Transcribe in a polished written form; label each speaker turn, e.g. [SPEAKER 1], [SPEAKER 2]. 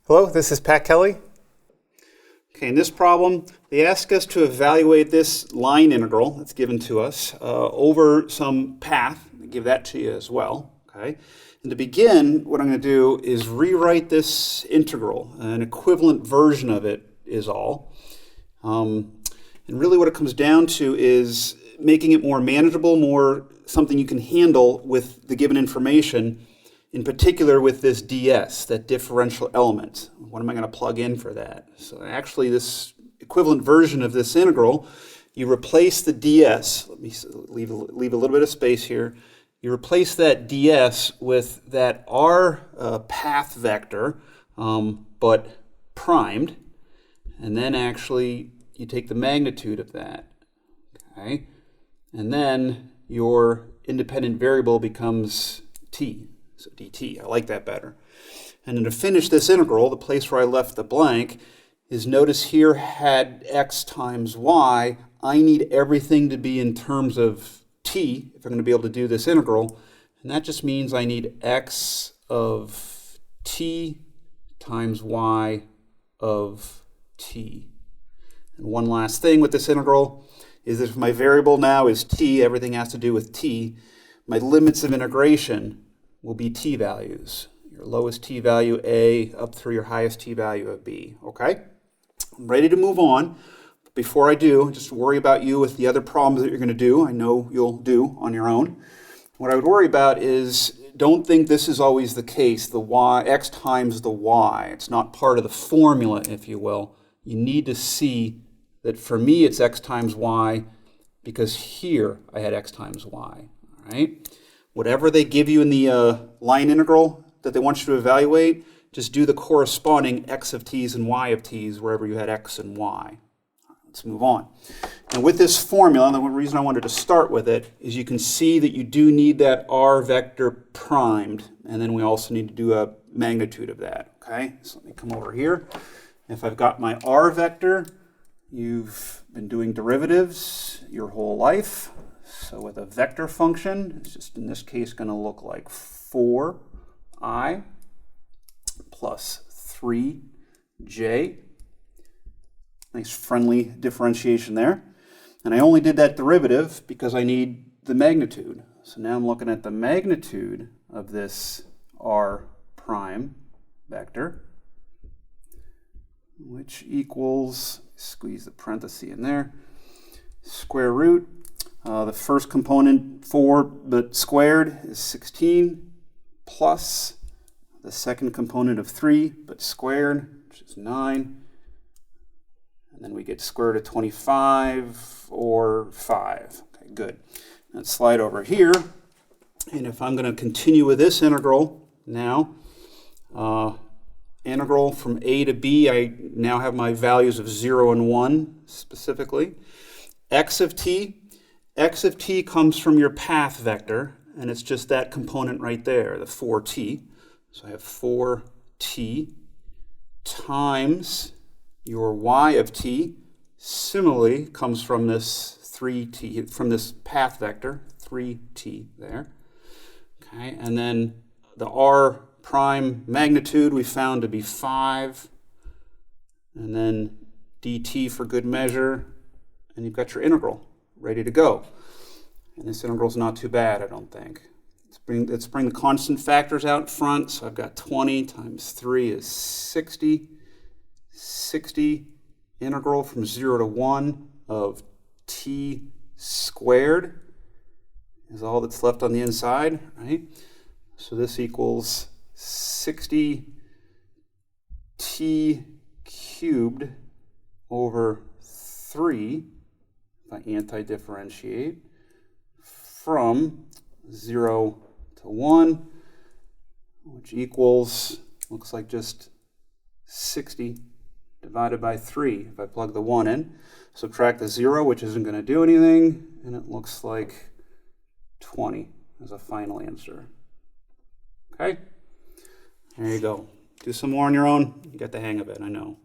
[SPEAKER 1] Hello, this is Pat Kelly. Okay, in this problem, they ask us to evaluate this line integral that's given to us over some path. I give that to you as well. Okay, and to begin, what I'm going to do is rewrite this integral. An equivalent version of it is all. And really what it comes down to is making it more manageable, more something you can handle with the given information, in particular with this ds, that differential element. What am I going to plug in for that? So actually this equivalent version of this integral, you replace the ds, let me leave a little bit of space here, you replace that ds with that r path vector, but primed, and then actually you take the magnitude of that, okay? And then your independent variable becomes t. So dt, I like that better. And then to finish this integral, the place where I left the blank is, notice here had x times y. I need everything to be in terms of t if I'm going to be able to do this integral. And that just means I need x of t times y of t. And one last thing with this integral is that if my variable now is t, everything has to do with t, my limits of integration will be t values. Your lowest t value a up through your highest t value of b. Okay? I'm ready to move on. But before I do, just worry about you with the other problems that you're going to do. I know you'll do on your own. What I would worry about is, don't think this is always the case, the y, x times the y. It's not part of the formula, if you will. You need to see that for me it's x times y because here I had x times y. All right? Whatever they give you in the line integral that they want you to evaluate, just do the corresponding x of t's and y of t's wherever you had x and y. Let's move on. And with this formula, and the reason I wanted to start with it is you can see that you do need that r vector primed, and then we also need to do a magnitude of that. Okay, so let me come over here. If I've got my r vector, you've been doing derivatives your whole life. So with a vector function, it's just in this case going to look like 4i plus 3j. Nice friendly differentiation there. And I only did that derivative because I need the magnitude. So now I'm looking at the magnitude of this r prime vector, which equals, squeeze the parenthesis in there, square root. The first component, 4, but squared, is 16, plus the second component of 3, but squared, which is 9. And then we get square root of 25, or 5. Okay, good. Let's slide over here. And if I'm going to continue with this integral now, integral from a to b, I now have my values of 0 and 1 specifically. X of t comes from your path vector, and it's just that component right there, the 4t. So I have 4t times your y of t, similarly comes from this 3t, from this path vector, 3t there. Okay, and then the r prime magnitude we found to be 5, and then dt for good measure, and you've got your integral ready to go. And this integral is not too bad, I don't think. Let's bring the constant factors out front. So I've got 20 times 3 is 60. 60 integral from 0 to 1 of t squared is all that's left on the inside, right? So this equals 60 t cubed over 3, if I anti-differentiate, from 0 to 1, which equals, looks like just 60 divided by 3. If I plug the 1 in, subtract the 0, which isn't going to do anything, and it looks like 20 as a final answer. Okay? There you go. Do some more on your own. You got the hang of it, I know.